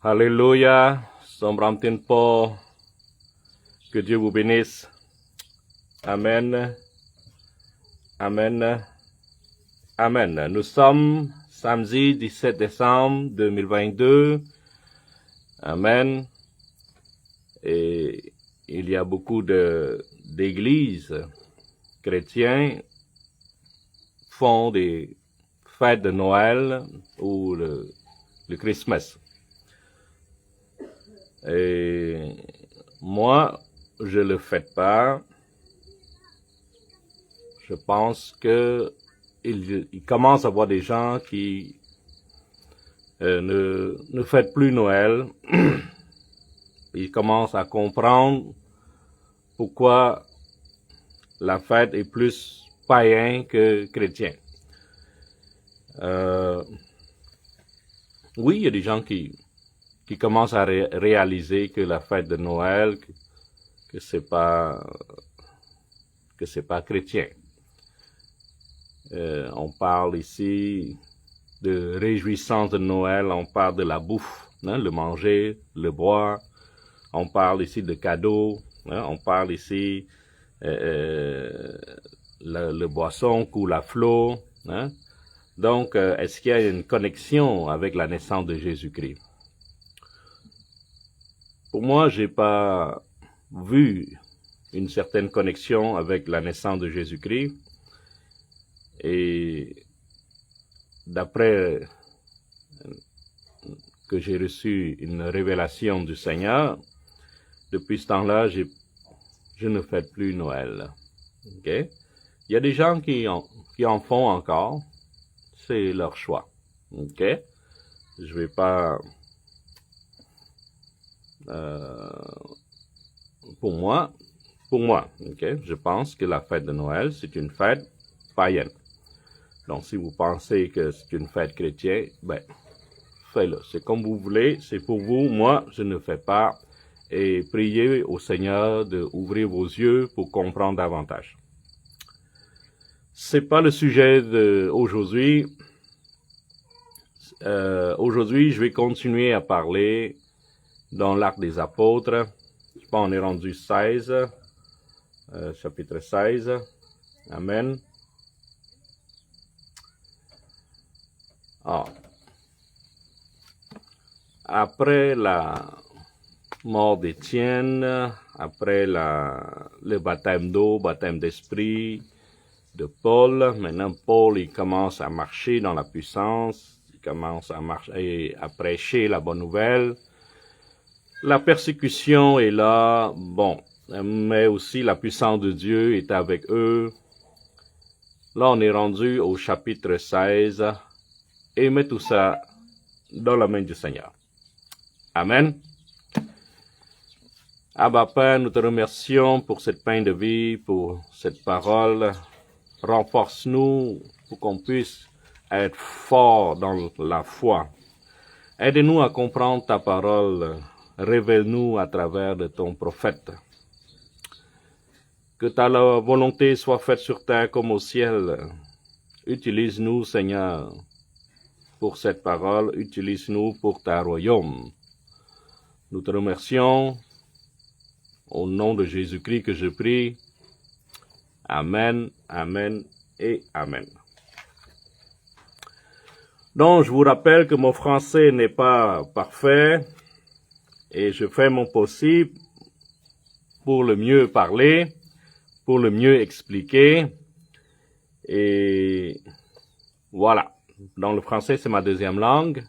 Alléluia, sombram tempo, que Dieu vous bénisse. Amen, amen, amen. Nous sommes samedi 17 décembre 2022. Amen. Et il y a beaucoup d'églises chrétiennes font des fêtes de Noël ou le Christmas. Et moi, je le fête pas. Je pense que il commence à y avoir des gens qui ne fêtent plus Noël. Ils commencent à comprendre pourquoi la fête est plus païen que chrétien. Oui, il y a des gens qui commencent à réaliser que la fête de Noël, que c'est pas chrétien. On parle ici de réjouissance de Noël, on parle de la bouffe, hein, le manger, le boire. On parle ici de cadeaux, hein, on parle ici le boisson coule à flot. Hein. Donc, est-ce qu'il y a une connexion avec la naissance de Jésus-Christ? Pour moi, j'ai pas vu une certaine connexion avec la naissance de Jésus-Christ. Et d'après que j'ai reçu une révélation du Seigneur, depuis ce temps-là, je ne fête plus Noël. Okay? Il y a des gens qui en font encore. C'est leur choix. Okay? Je vais pas... pour moi, okay? Je pense que la fête de Noël, c'est une fête païenne. Donc, si vous pensez que c'est une fête chrétienne, ben, faites-le. C'est comme vous voulez, c'est pour vous. Moi, je ne fais pas. Et priez au Seigneur d'ouvrir vos yeux pour comprendre davantage. C'est pas le sujet d'aujourd'hui. Aujourd'hui, je vais continuer à parler dans l'Acte des Apôtres. Je pense on est rendu 16, chapitre 16. Amen. Ah. Après la mort d'Étienne, après le baptême d'eau, baptême d'esprit de Paul, maintenant Paul il commence à marcher dans la puissance, il commence à marcher, à prêcher la bonne nouvelle. La persécution est là, bon, mais aussi la puissance de Dieu est avec eux. Là, on est rendu au chapitre 16 et met tout ça dans la main du Seigneur. Amen. Abba Père, nous te remercions pour cette pain de vie, pour cette parole. Renforce-nous pour qu'on puisse être fort dans la foi. Aide-nous à comprendre ta parole. Révèle-nous à travers de ton prophète. Que ta volonté soit faite sur terre comme au ciel. Utilise-nous, Seigneur, pour cette parole. Utilise-nous pour ta royaume. Nous te remercions. Au nom de Jésus-Christ que je prie. Amen, amen et amen. Donc, je vous rappelle que mon français n'est pas parfait et je fais mon possible pour le mieux parler, pour le mieux expliquer. Et voilà. Donc, le français, c'est ma deuxième langue.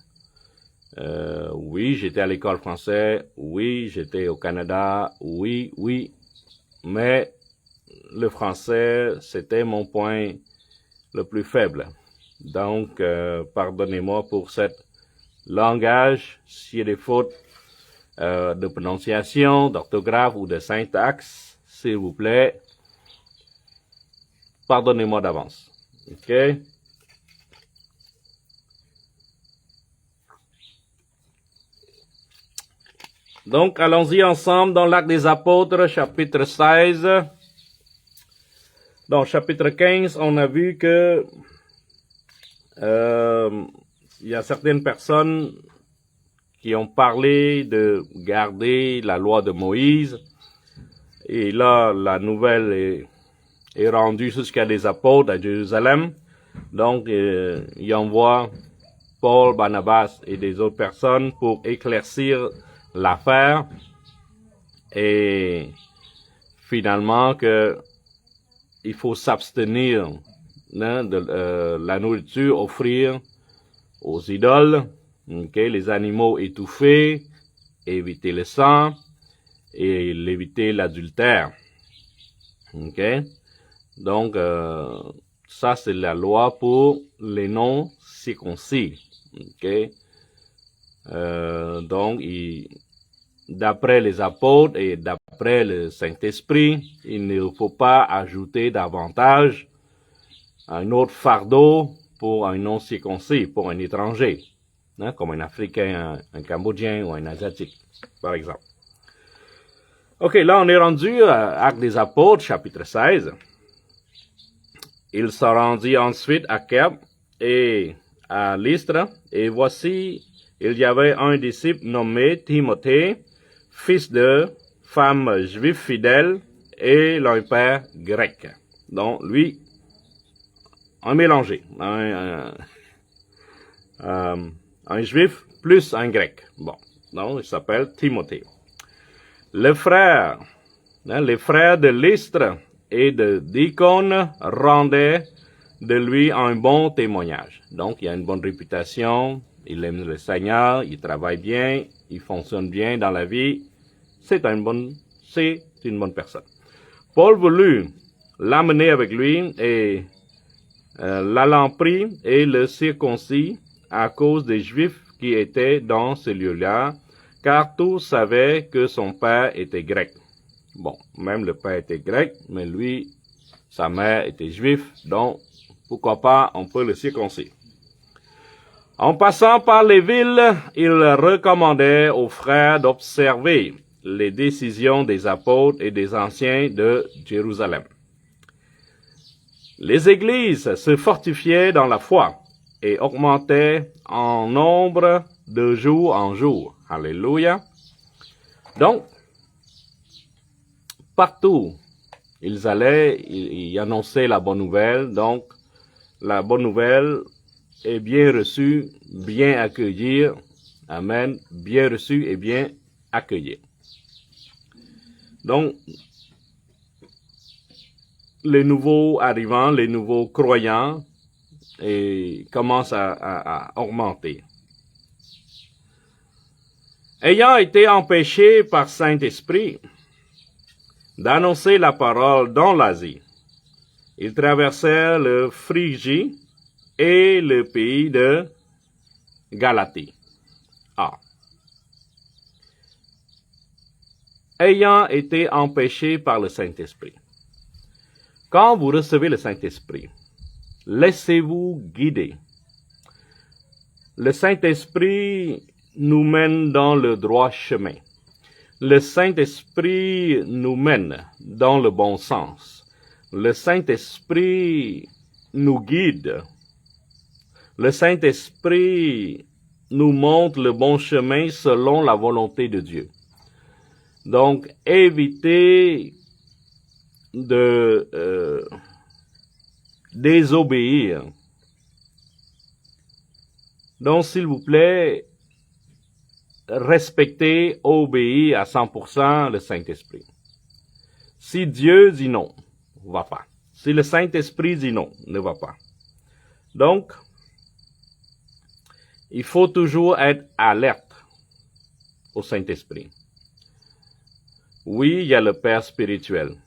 Oui, j'étais à l'école française. Oui, j'étais au Canada. Oui. Mais le français, c'était mon point le plus faible. Donc, pardonnez-moi pour cet langage. S'il y a des fautes de prononciation, d'orthographe ou de syntaxe, s'il vous plaît, pardonnez-moi d'avance. OK? Donc, allons-y ensemble dans l'Acte des Apôtres, chapitre 16. Dans chapitre 15, on a vu que il y a certaines personnes qui ont parlé de garder la loi de Moïse. Et là, la nouvelle est rendue jusqu'à des apôtres à Jérusalem. Donc, il envoie Paul, Barnabas et des autres personnes pour éclaircir l'affaire. Et finalement, il faut s'abstenir de la nourriture, offrir aux idoles, les animaux étouffés, éviter le sang et éviter l'adultère. Donc, ça c'est la loi pour les non-circoncis. Donc, d'après les apôtres et d'après le Saint-Esprit, il ne faut pas ajouter davantage un autre fardeau pour un non-circoncis, pour un étranger, comme un Africain, un Cambodgien ou un Asiatique, par exemple. Ok, là on est rendu à Actes des Apôtres, chapitre 16. Il se rendit ensuite à Kerb et à Lystre, et voici, il y avait un disciple nommé Timothée, fils de femme juive fidèle et d'un père grec. Donc, lui, un mélangé, un juif plus un grec. Bon, donc il s'appelle Timothée. Les frères de Lystre et de Dicône rendaient de lui un bon témoignage. Donc, il a une bonne réputation, il aime le Seigneur, il travaille bien, il fonctionne bien dans la vie. C'est une bonne personne. Paul voulut l'amener avec lui et l'allant pris et le circoncis à cause des Juifs qui étaient dans ce lieu-là, car tous savaient que son père était grec. Bon, même le père était grec, mais lui, sa mère était juive, donc pourquoi pas, on peut le circoncire. En passant par les villes, il recommandait aux frères d'observer les décisions des apôtres et des anciens de Jérusalem. Les églises se fortifiaient dans la foi et augmentaient en nombre de jour en jour. Alléluia. Donc, partout, ils allaient, ils annonçaient la bonne nouvelle. Donc, la bonne nouvelle est bien reçue, bien accueillie. Amen. Bien reçue et bien accueillie. Donc, les nouveaux arrivants, les nouveaux croyants, commencent à augmenter. Ayant été empêchés par Saint-Esprit d'annoncer la parole dans l'Asie, ils traversèrent le Phrygie et le pays de Galatie. Ayant été empêchés par le Saint-Esprit. Quand vous recevez le Saint-Esprit, laissez-vous guider. Le Saint-Esprit nous mène dans le droit chemin. Le Saint-Esprit nous mène dans le bon sens. Le Saint-Esprit nous guide. Le Saint-Esprit nous montre le bon chemin selon la volonté de Dieu. Donc, évitez de désobéir. Donc, s'il vous plaît, respectez, obéissez à 100% le Saint-Esprit. Si Dieu dit non, ne va pas. Si le Saint-Esprit dit non, ne va pas. Donc, il faut toujours être alerte au Saint-Esprit. Oui, il y a le Père spirituel.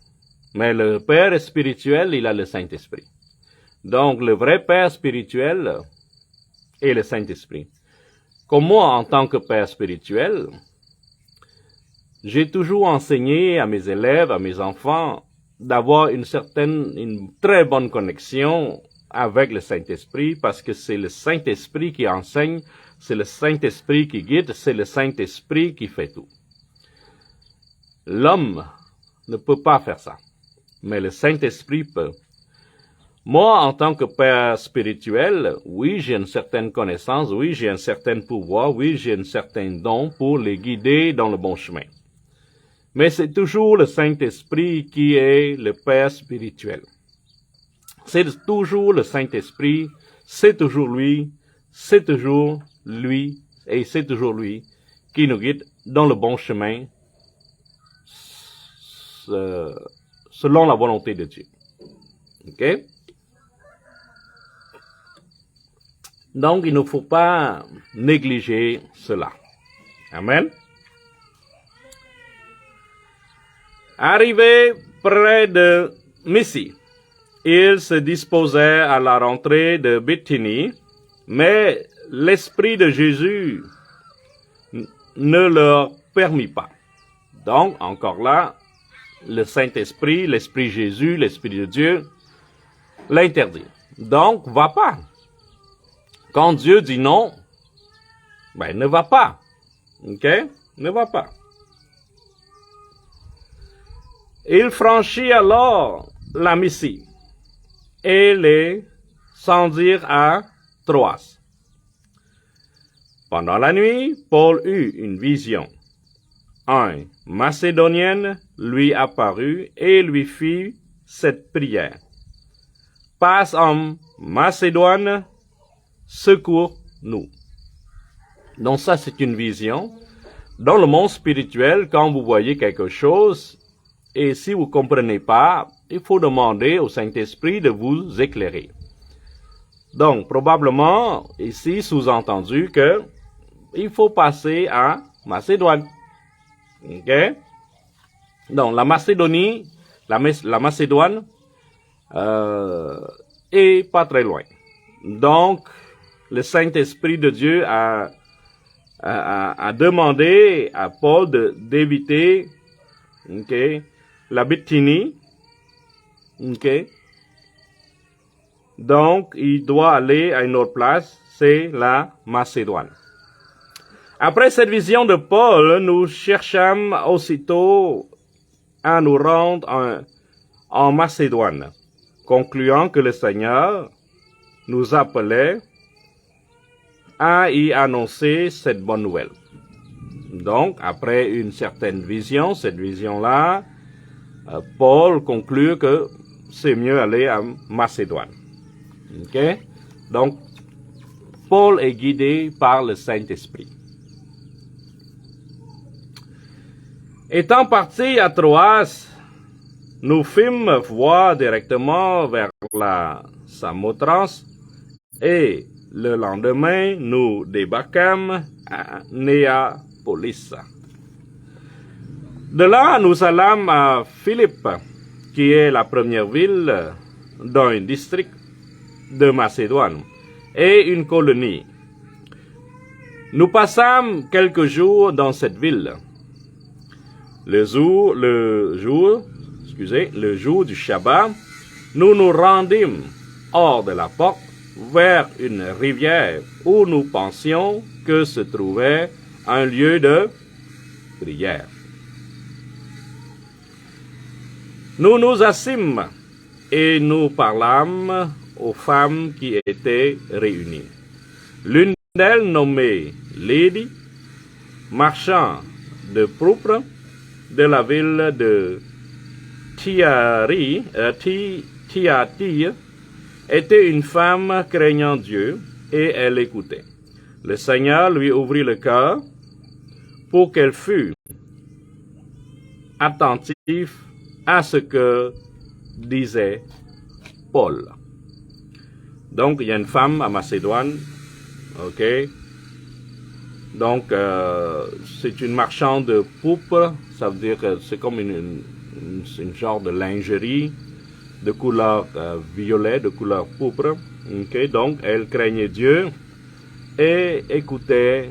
Mais le Père spirituel, il a le Saint-Esprit. Donc, le vrai Père spirituel est le Saint-Esprit. Comme moi, en tant que Père spirituel, j'ai toujours enseigné à mes élèves, à mes enfants, d'avoir une très bonne connexion avec le Saint-Esprit, parce que c'est le Saint-Esprit qui enseigne, c'est le Saint-Esprit qui guide, c'est le Saint-Esprit qui fait tout. L'homme ne peut pas faire ça, mais le Saint-Esprit peut. Moi, en tant que père spirituel, oui, j'ai une certaine connaissance, oui, j'ai un certain pouvoir, oui, j'ai un certain don pour les guider dans le bon chemin. Mais c'est toujours le Saint-Esprit qui est le père spirituel. C'est toujours le Saint-Esprit, c'est toujours lui, et c'est toujours lui qui nous guide dans le bon chemin selon la volonté de Dieu. OK? Donc, il ne faut pas négliger cela. Amen. Arrivé près de Missy, ils se disposaient à la rentrée de Béthynie, mais l'Esprit de Jésus ne leur permit pas. Donc, encore là, le Saint-Esprit, l'Esprit Jésus, l'Esprit de Dieu l'interdit. Donc, va pas. Quand Dieu dit non, ben, ne va pas. OK? Ne va pas. Il franchit alors la Mysie et les descendirent à Troas. Pendant la nuit, Paul eut une vision. Un Macédonien lui apparut et lui fit cette prière. Passe en Macédoine, secours-nous. Donc ça, c'est une vision. Dans le monde spirituel, quand vous voyez quelque chose, et si vous ne comprenez pas, il faut demander au Saint-Esprit de vous éclairer. Donc, probablement, ici, sous-entendu que il faut passer à Macédoine. OK? Donc, la Macédonie, la Macédoine, est pas très loin. Donc, le Saint-Esprit de Dieu a demandé à Paul d'éviter, okay, la Bithynie. Okay. Donc, il doit aller à une autre place, c'est la Macédoine. Après cette vision de Paul, nous cherchâmes aussitôt à nous rendre en Macédoine, concluant que le Seigneur nous appelait à y annoncer cette bonne nouvelle. Donc, après une certaine vision, cette vision-là, Paul conclut que c'est mieux aller à Macédoine. OK? Donc, Paul est guidé par le Saint-Esprit. Étant partis à Troas, nous fîmes voie directement vers la Samothrace et le lendemain, nous débarquâmes à Néapolis. De là, nous allâmes à Philippe, qui est la première ville d'un district de Macédoine et une colonie. Nous passâmes quelques jours dans cette ville. Le jour du Shabbat, nous nous rendîmes hors de la porte vers une rivière où nous pensions que se trouvait un lieu de prière. Nous nous assîmes et nous parlâmes aux femmes qui étaient réunies. L'une d'elles, nommée Lydie, marchand de pourpre de la ville de Thyatire, était une femme craignant Dieu et elle écoutait. Le Seigneur lui ouvrit le cœur pour qu'elle fût attentive à ce que disait Paul. Donc, il y a une femme à Macédoine, ok? Donc, c'est une marchande de pourpre, ça veut dire que c'est comme une genre de lingerie de couleur violet, de couleur pourpre. Okay? Donc, elle craignait Dieu et écoutait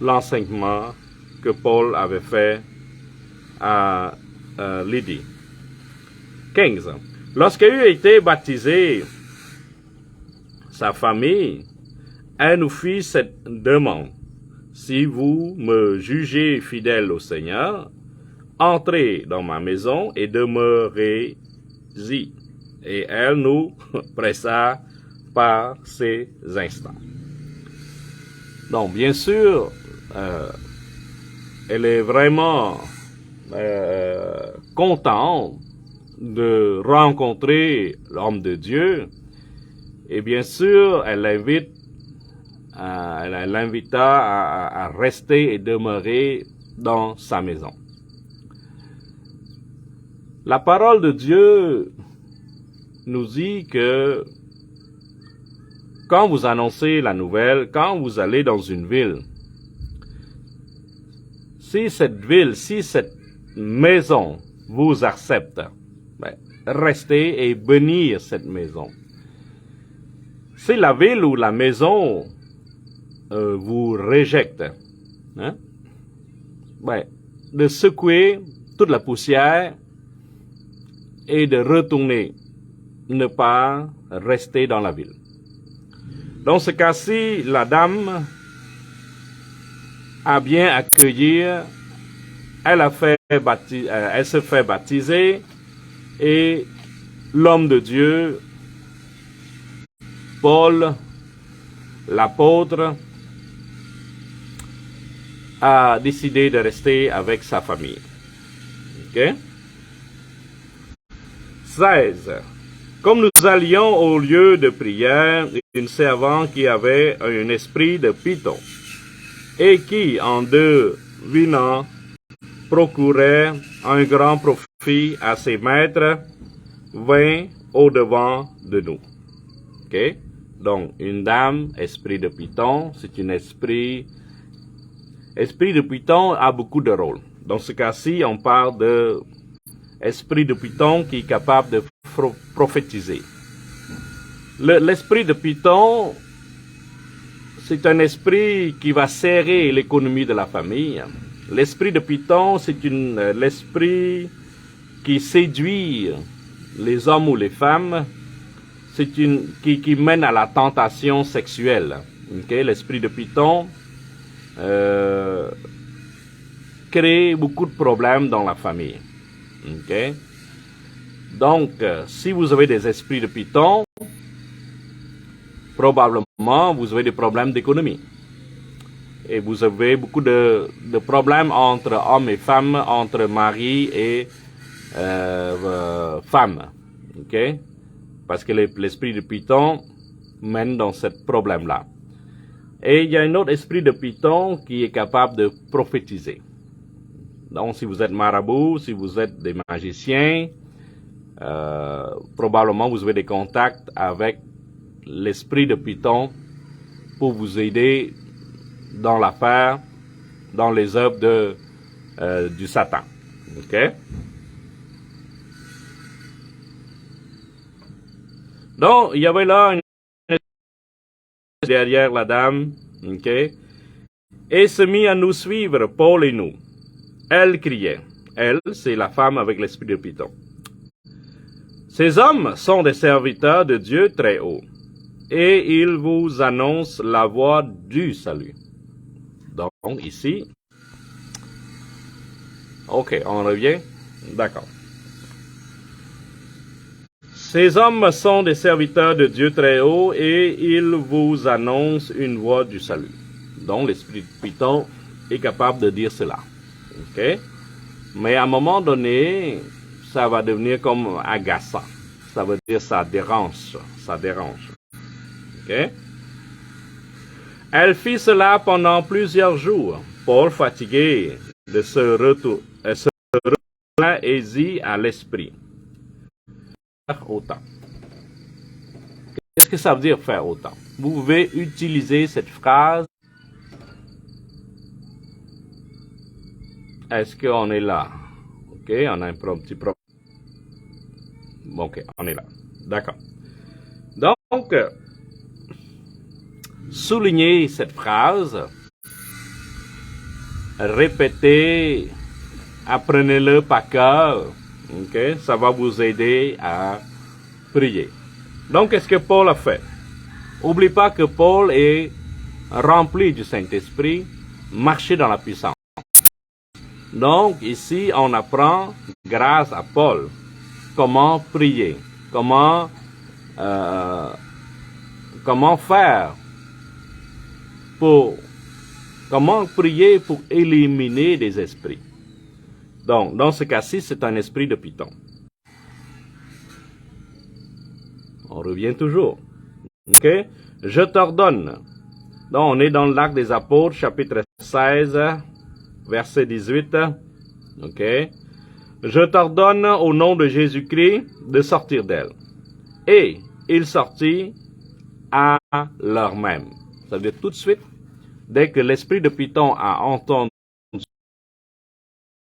l'enseignement que Paul avait fait à Lydie. 15. Lorsqu'elle eut été baptisée, sa famille, elle nous fit cette demande. Si vous me jugez fidèle au Seigneur, entrez dans ma maison et demeurez-y. Et elle nous pressa par ces instants. Donc, bien sûr, elle est vraiment contente de rencontrer l'homme de Dieu. Et bien sûr, elle l'invita à rester et demeurer dans sa maison. La parole de Dieu nous dit que quand vous annoncez la nouvelle, quand vous allez dans une ville, si cette maison vous accepte, restez et bénir cette maison. Si la ville ou la maison vous rejette, de secouer toute la poussière et de retourner, ne pas rester dans la ville. Dans ce cas-ci, la dame a bien accueilli, elle se fait baptiser et l'homme de Dieu, Paul, l'apôtre, a décidé de rester avec sa famille. Ok? 16. Comme nous allions au lieu de prière, une servante qui avait un esprit de python et qui, en devinant, procurait un grand profit à ses maîtres, vint au-devant de nous. Ok? Donc, une dame, esprit de python, c'est un esprit... Esprit de python a beaucoup de rôles. Dans ce cas-ci, on parle de esprit de python qui est capable de prophétiser. L'esprit de python, c'est un esprit qui va serrer l'économie de la famille. L'esprit de python, c'est l'esprit qui séduit les hommes ou les femmes. C'est qui mène à la tentation sexuelle. Okay? L'esprit de python crée beaucoup de problèmes dans la famille. Okay? Donc, si vous avez des esprits de python, probablement vous avez des problèmes d'économie. Et vous avez beaucoup de problèmes entre hommes et femmes, entre mari et femme. Okay? Parce que l'esprit de python mène dans ce problème-là. Et il y a un autre esprit de python qui est capable de prophétiser. Donc, si vous êtes marabout, si vous êtes des magiciens, probablement vous avez des contacts avec l'esprit de python pour vous aider dans l'affaire, dans les œuvres du Satan. Ok? Donc, il y avait là une derrière la dame, ok, et se mit à nous suivre, Paul et nous. Elle criait. Elle, c'est la femme avec l'esprit de python. Ces hommes sont des serviteurs de Dieu très haut, et ils vous annoncent la voie du salut. Donc, ici, ok, on revient, d'accord. Ces hommes sont des serviteurs de Dieu très haut et ils vous annoncent une voie du salut. Donc, l'esprit de python est capable de dire cela. Ok? Mais à un moment donné, ça va devenir comme agaçant. Ça veut dire ça dérange. Ça dérange. Ok? Elle fit cela pendant plusieurs jours. Paul, fatigué de se retourna et dit à l'esprit. Autant. Qu'est-ce que ça veut dire faire autant? Vous pouvez utiliser cette phrase. Est-ce qu'on est là? Ok, on a un petit problème. Ok, on est là. D'accord. Donc, soulignez cette phrase. Répétez. Apprenez-le par cœur. Ok, ça va vous aider à prier. Donc, qu'est-ce que Paul a fait? N'oublie pas que Paul est rempli du Saint-Esprit, marché dans la puissance. Donc, ici, on apprend, grâce à Paul, comment prier. comment faire comment prier pour éliminer des esprits. Donc, dans ce cas-ci, c'est un esprit de Python. On revient toujours. OK? Je t'ordonne. Donc, on est dans l'Acte des Apôtres, chapitre 16, verset 18. OK? Je t'ordonne au nom de Jésus-Christ de sortir d'elle. Et il sortit à l'heure même. Ça veut dire tout de suite, dès que l'esprit de Python a entendu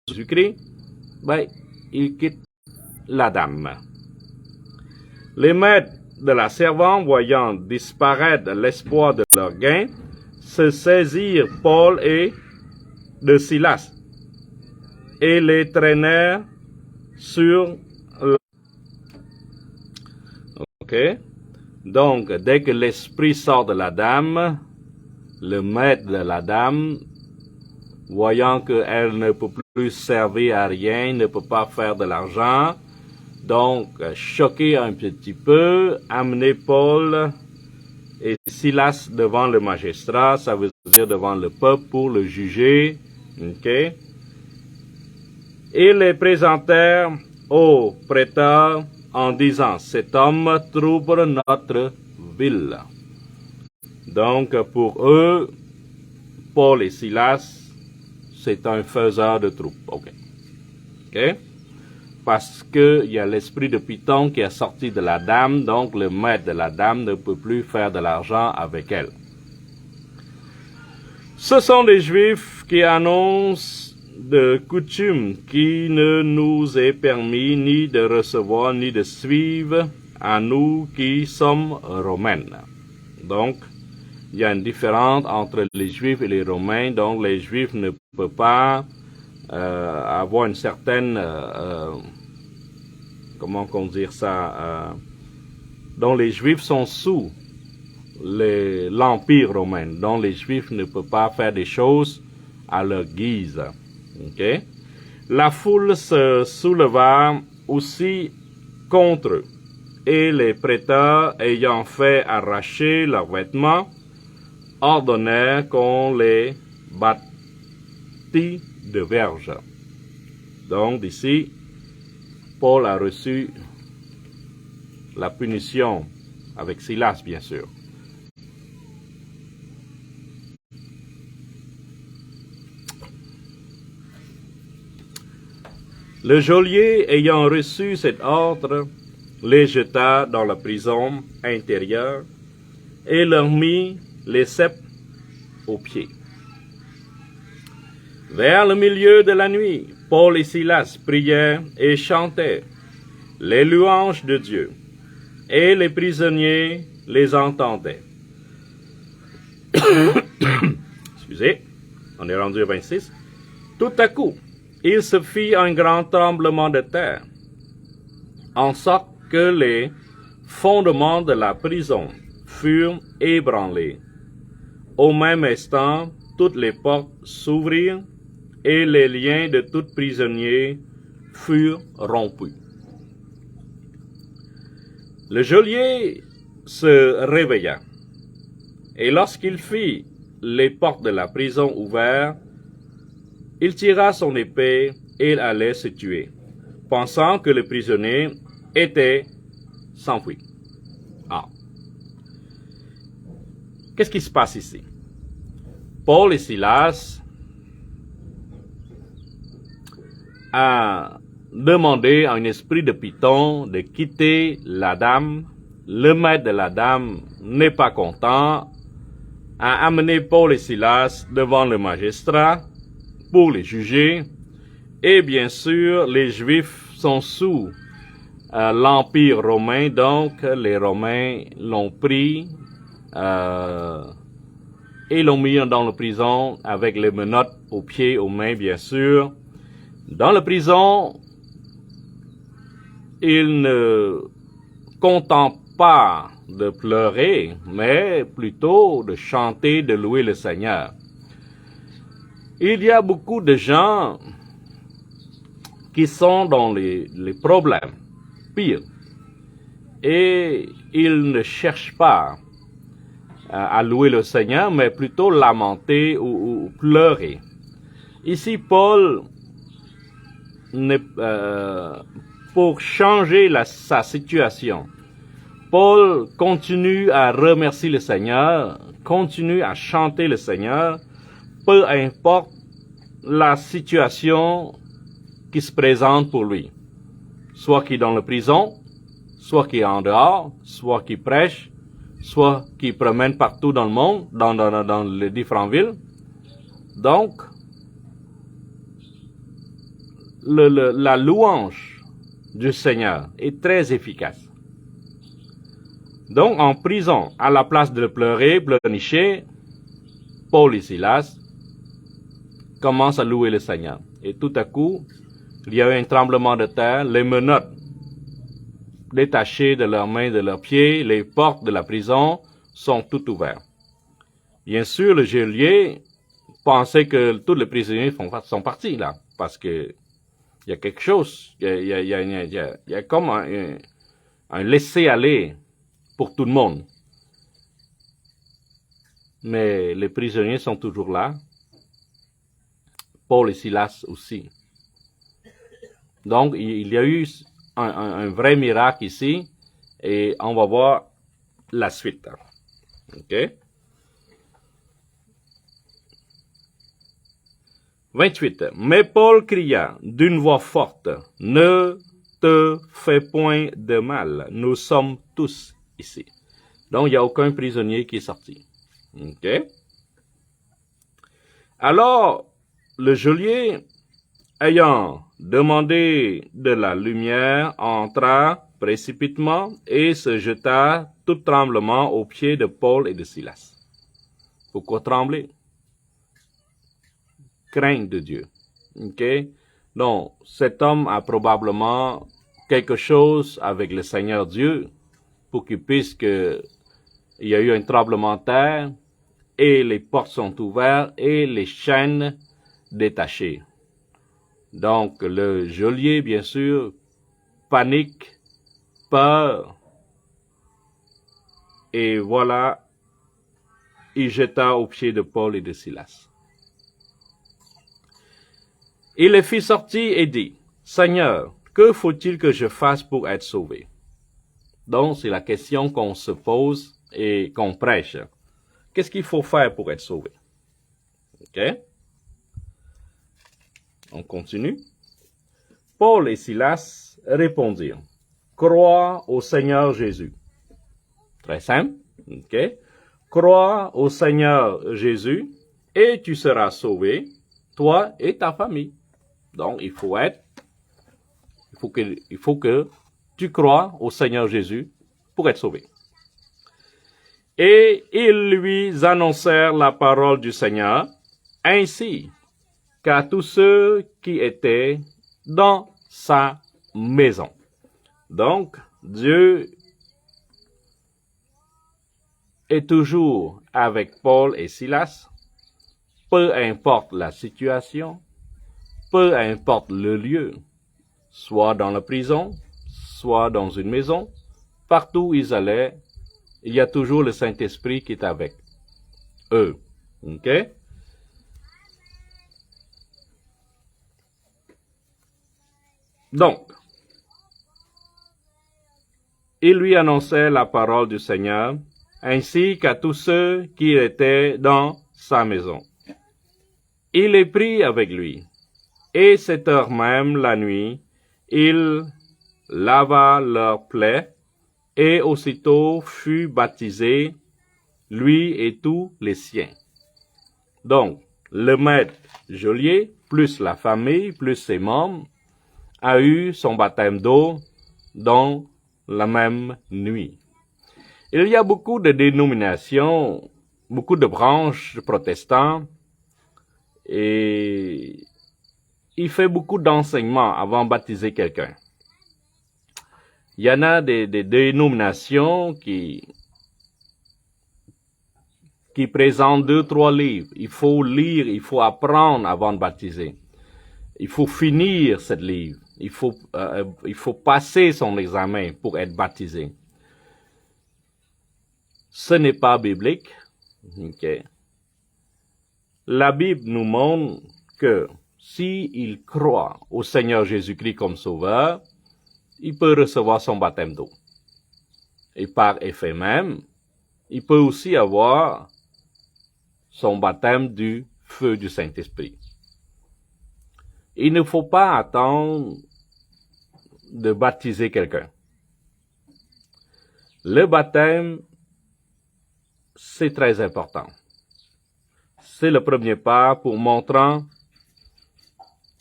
Jésus-Christ, ben, il quitte la dame. Les maîtres de la servante, voyant disparaître l'espoir de leur gain, se saisirent Paul et de Silas et les traînèrent sur la... OK? Donc, dès que l'esprit sort de la dame, le maître de la dame, voyant qu'elle ne peut plus servir à rien, ne peut pas faire de l'argent, donc, choqué un petit peu, amener Paul et Silas devant le magistrat, ça veut dire devant le peuple pour le juger, OK? Et les présentèrent au prêteur en disant, cet homme trouble notre ville. Donc, pour eux, Paul et Silas, c'est un faiseur de troupe. OK? OK? Parce qu'il y a l'esprit de Python qui est sorti de la dame, donc le maître de la dame ne peut plus faire de l'argent avec elle. Ce sont des Juifs qui annoncent de coutumes qui ne nous est permis ni de recevoir ni de suivre à nous qui sommes romaines. Donc, il y a une différence entre les Juifs et les Romains, donc les Juifs ne peuvent pas avoir une certaine, comment on dit ça, dont les Juifs sont sous l'Empire romain, dont les Juifs ne peuvent pas faire des choses à leur guise. Okay? La foule se souleva aussi contre eux, et les prêteurs, ayant fait arracher leurs vêtements, ordonnèrent qu'on les bâtit de verges. Donc, d'ici, Paul a reçu la punition avec Silas, bien sûr. Le geôlier, ayant reçu cet ordre, les jeta dans la prison intérieure et leur mit les ceps aux pieds. Vers le milieu de la nuit, Paul et Silas priaient et chantaient les louanges de Dieu, et les prisonniers les entendaient. Excusez, on est rendu à 26. Tout à coup, il se fit un grand tremblement de terre, en sorte que les fondements de la prison furent ébranlés. Au même instant, toutes les portes s'ouvrirent et les liens de tout prisonnier furent rompus. Le geôlier se réveilla, et lorsqu'il fit les portes de la prison ouvertes, il tira son épée et il allait se tuer, pensant que le prisonnier était s'enfuit. Ah. Qu'est-ce qui se passe ici? Paul et Silas a demandé à un esprit de Python de quitter la dame. Le maître de la dame n'est pas content, a amené Paul et Silas devant le magistrat pour les juger. Et bien sûr, les Juifs sont sous l'Empire romain, donc les Romains l'ont pris et l'ont mis dans la prison avec les menottes aux pieds, aux mains, bien sûr. Dans la prison, il ne contente pas de pleurer, mais plutôt de chanter, de louer le Seigneur. Il y a beaucoup de gens qui sont dans les problèmes. Pire, et il ne cherche pas à louer le Seigneur, mais plutôt lamenter ou pleurer. Ici, Paul, pour changer sa situation, Paul continue à remercier le Seigneur, continue à chanter le Seigneur, peu importe la situation qui se présente pour lui. Soit qu'il est dans la prison, soit qu'il est en dehors, soit qu'il prêche, soit qu'il promène partout dans le monde, dans les différentes villes. Donc, la louange du Seigneur est très efficace. Donc, en prison, à la place de pleurer, pleurnicher, Paul et Silas commencent à louer le Seigneur. Et tout à coup, il y a eu un tremblement de terre, les menottes détachées de leurs mains, de leurs pieds, les portes de la prison sont toutes ouvertes. Bien sûr, le geôlier pensait que tous les prisonniers sont partis là, parce que il y a quelque chose, il y a comme un laisser-aller pour tout le monde. Mais les prisonniers sont toujours là. Paul et Silas aussi. Donc, il y a eu un vrai miracle ici, et on va voir la suite. OK? 28. Mais Paul cria d'une voix forte, « Ne te fais point de mal, nous sommes tous ici. » Donc, il n'y a aucun prisonnier qui est sorti. OK? Alors, le geôlier, ayant demandé de la lumière, entra précipitamment et se jeta tout tremblement aux pieds de Paul et de Silas. Pourquoi trembler? Crainte de Dieu. OK? Donc, cet homme a probablement quelque chose avec le Seigneur Dieu pour qu'il puisse que il y a eu un tremblement de terre et les portes sont ouvertes et les chaînes détachées. Donc, le geôlier, bien sûr, panique, peur, et voilà, il jeta aux pieds de Paul et de Silas. Il les fit sortir et dit, « Seigneur, que faut-il que je fasse pour être sauvé? » Donc, c'est la question qu'on se pose et qu'on prêche. Qu'est-ce qu'il faut faire pour être sauvé? OK? On continue. Paul et Silas répondirent, « Crois au Seigneur Jésus. » Très simple. OK? Crois au Seigneur Jésus et tu seras sauvé, toi et ta famille. Donc, il faut que tu crois au Seigneur Jésus pour être sauvé. Et ils lui annoncèrent la parole du Seigneur, ainsi qu'à tous ceux qui étaient dans sa maison. Donc, Dieu est toujours avec Paul et Silas, peu importe la situation, peu importe le lieu, soit dans la prison, soit dans une maison, partout où ils allaient, il y a toujours le Saint-Esprit qui est avec eux. OK? Donc, il lui annonçait la parole du Seigneur, ainsi qu'à tous ceux qui étaient dans sa maison. Il les prit avec lui, et cette heure même, la nuit, il lava leurs plaies, et aussitôt fut baptisé, lui et tous les siens. Donc, le maître geôlier, plus la famille, plus ses membres, a eu son baptême d'eau dans la même nuit. Il y a beaucoup de dénominations, beaucoup de branches protestants, et il fait beaucoup d'enseignements avant de baptiser quelqu'un. Il y en a des dénominations qui présentent 2-3 livres. Il faut lire, il faut apprendre avant de baptiser. Il faut finir ce livre. Il faut passer son examen pour être baptisé. ce n'est pas biblique. Okay. La Bible nous montre que s'il croit au Seigneur Jésus-Christ comme sauveur, il peut recevoir son baptême d'eau. Et par effet même, il peut aussi avoir son baptême du feu du Saint-Esprit. Il ne faut pas attendre de baptiser quelqu'un. Le baptême, c'est très important. C'est le premier pas pour montrer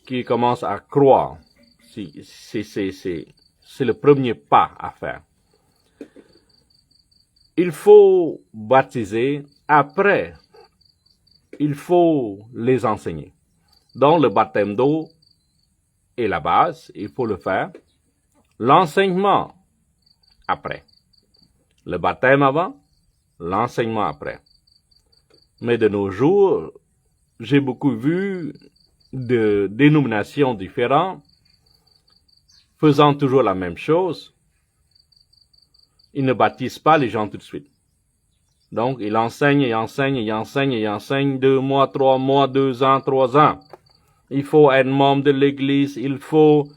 qu'il commence à croire. C'est le premier pas à faire. Il faut baptiser, après, il faut les enseigner. Donc, le baptême d'eau est la base, il faut le faire. L'enseignement, après. Le baptême avant, l'enseignement après. Mais de nos jours, j'ai beaucoup vu de dénominations différentes faisant toujours la même chose. Ils ne baptisent pas les gens tout de suite. Donc, ils enseignent, 2 mois, 3 mois, 2 ans, 3 ans. Il faut être membre de l'église, il faut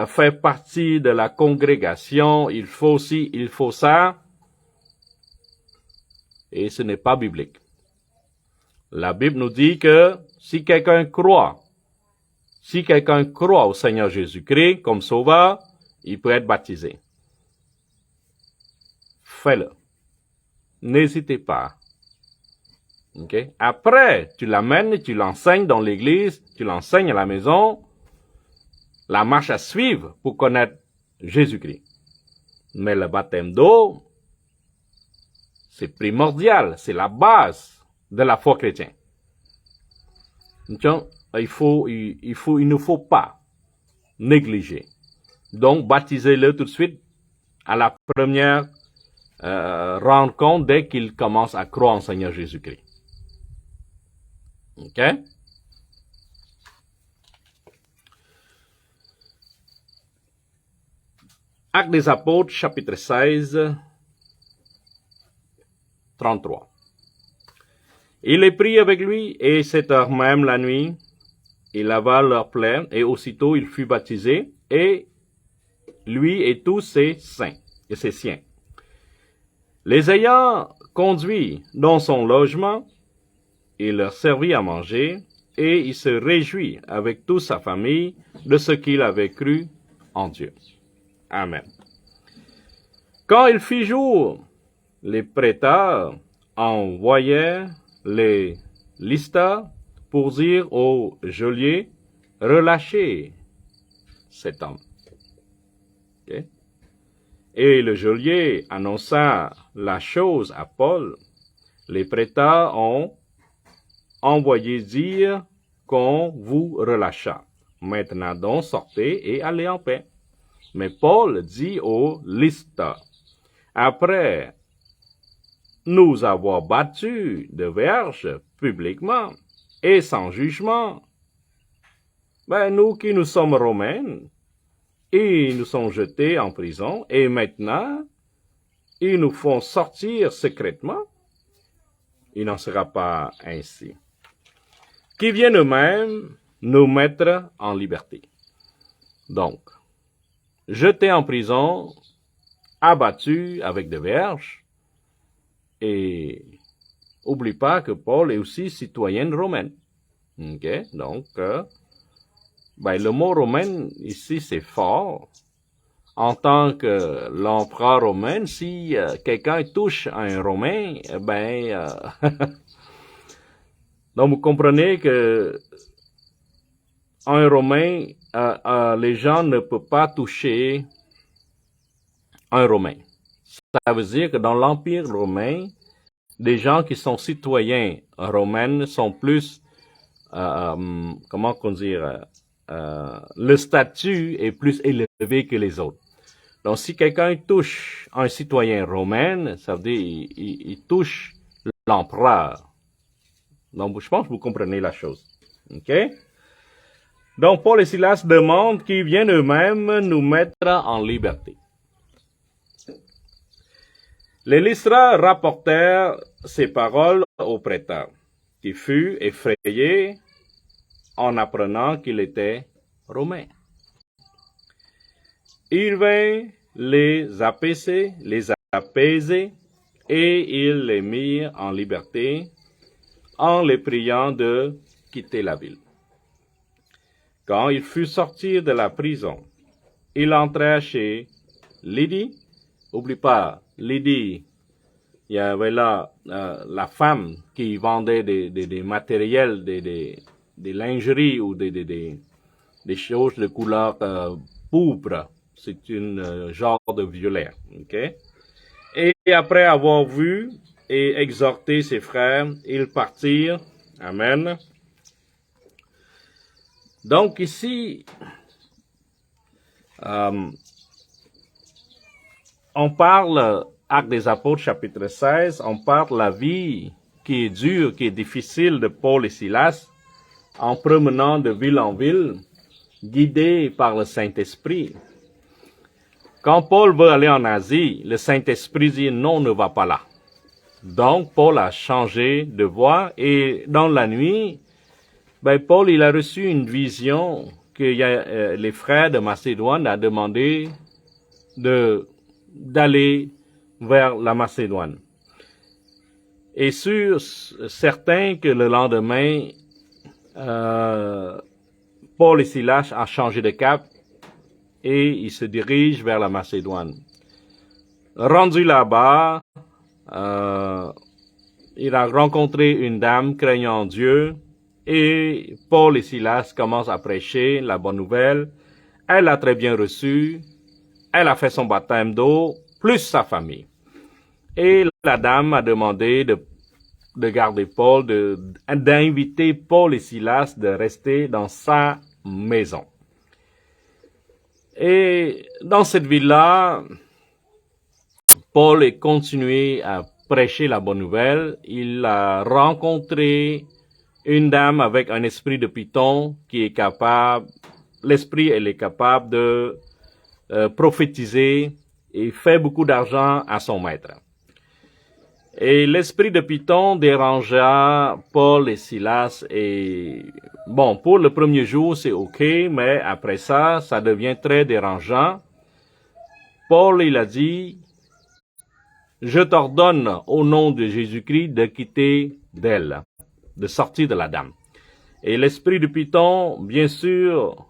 faire partie de la congrégation, il faut ci, il faut ça. Et ce n'est pas biblique. La Bible nous dit que si quelqu'un croit au Seigneur Jésus-Christ comme sauveur, il peut être baptisé. Fais-le. N'hésitez pas. Okay? Après, tu l'amènes, tu l'enseignes dans l'église, tu l'enseignes à la maison, la marche à suivre pour connaître Jésus-Christ. Mais le baptême d'eau, c'est primordial, c'est la base de la foi chrétienne. Donc, il ne faut pas négliger. Donc, baptisez-le tout de suite à la première rencontre dès qu'il commence à croire en Seigneur Jésus-Christ. OK? Actes des Apôtres, chapitre 16, 33. Il les prit avec lui, et cette heure même la nuit, il lava leurs plaies, et aussitôt il fut baptisé, et lui et tous ses saints, et ses siens. Les ayant conduits dans son logement, il leur servit à manger, et il se réjouit avec toute sa famille de ce qu'il avait cru en Dieu. Amen. Quand il fit jour, les prêteurs envoyèrent les listas pour dire au geôlier, relâchez cet homme. Okay. Et le geôlier annonça la chose à Paul. Les prêteurs ont envoyé dire qu'on vous relâcha. Maintenant donc sortez et allez en paix. Mais Paul dit aux listas, après nous avoir battus de verges publiquement et sans jugement, nous qui nous sommes romains, ils nous sont jetés en prison, et maintenant, ils nous font sortir secrètement. Il n'en sera pas ainsi. Qui viennent eux-mêmes nous mettre en liberté. Donc, jetés en prison, abattus avec des verges, et oublie pas que Paul est aussi citoyen romain. Okay? Donc, le mot romain ici c'est fort. En tant que l'empereur romain, si quelqu'un touche un romain, donc vous comprenez que un romain, les gens ne peuvent pas toucher un romain. Ça veut dire que dans l'Empire romain, des gens qui sont citoyens romains sont plus, le statut est plus élevé que les autres. Donc, si quelqu'un touche un citoyen romain, ça veut dire il touche l'empereur. Donc, je pense que vous comprenez la chose. OK? Donc, Paul et Silas demandent qu'ils viennent eux-mêmes nous mettre en liberté. Les Lystra rapportèrent ces paroles au prêtre, qui fut effrayé en apprenant qu'il était romain. Il vint les apaiser, et il les mit en liberté en les priant de quitter la ville. Quand il fut sorti de la prison, il entra chez Lydie. N'oublie pas, Lydie, il y avait là la femme qui vendait des matériels, des lingeries ou des choses de couleur pourpre. C'est un genre de violet. Okay? Et après avoir vu et exhorté ses frères, ils partirent. Amen. Donc ici, on parle, Actes des Apôtres, chapitre 16, on parle de la vie qui est dure, qui est difficile de Paul et Silas, en promenant de ville en ville, guidés par le Saint-Esprit. Quand Paul veut aller en Asie, le Saint-Esprit dit non, ne va pas là. Donc Paul a changé de voie et dans la nuit, Paul il a reçu une vision que les frères de Macédoine a demandé d'aller vers la Macédoine. Et sûr, certain que le lendemain, Paul et Silas ont changé de cap et ils se dirigent vers la Macédoine. Rendu là-bas, il a rencontré une dame craignant Dieu et Paul et Silas commencent à prêcher la bonne nouvelle. Elle a très bien reçu. Elle a fait son baptême d'eau, plus sa famille. Et la dame a demandé de garder Paul, d'inviter Paul et Silas de rester dans sa maison. Et dans cette ville-là, Paul a continué à prêcher la bonne nouvelle. Il a rencontré une dame avec un esprit de python qui est capable, l'esprit, elle est capable de prophétiser et fait beaucoup d'argent à son maître. Et l'esprit de Python dérangea Paul et Silas et bon, pour le premier jour, c'est ok, mais après ça, ça devient très dérangeant. Paul, il a dit, je t'ordonne au nom de Jésus-Christ de quitter d'elle, de sortir de la dame. Et l'esprit de Python, bien sûr,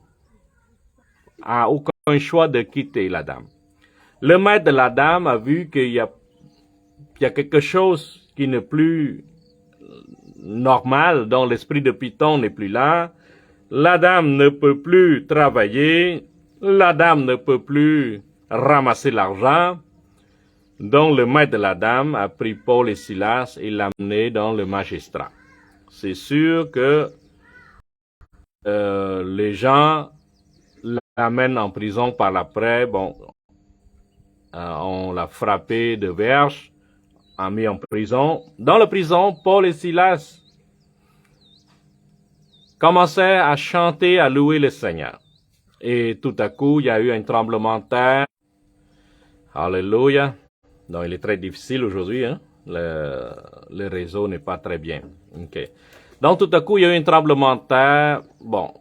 a aucun choix de quitter la dame. Le maître de la dame a vu qu'il y a quelque chose qui n'est plus normal, dont l'esprit de Python n'est plus là. La dame ne peut plus travailler. La dame ne peut plus ramasser l'argent. Donc le maître de la dame a pris Paul et Silas et l'a amené dans le magistrat. C'est sûr que les gens l'amènent en prison par l'après. Bon, on l'a frappé de verge, a mis en prison. Dans la prison, Paul et Silas commençaient à chanter, à louer le Seigneur. Et tout à coup, il y a eu un tremblement de terre. Alléluia. Donc, il est très difficile aujourd'hui. Hein? Le réseau n'est pas très bien. Okay. Donc, tout à coup, il y a eu un tremblement de terre. Bon,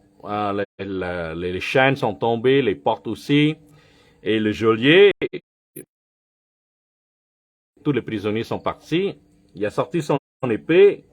les chaînes sont tombées, les portes aussi. Et le geôlier, tous les prisonniers sont partis. Il a sorti son épée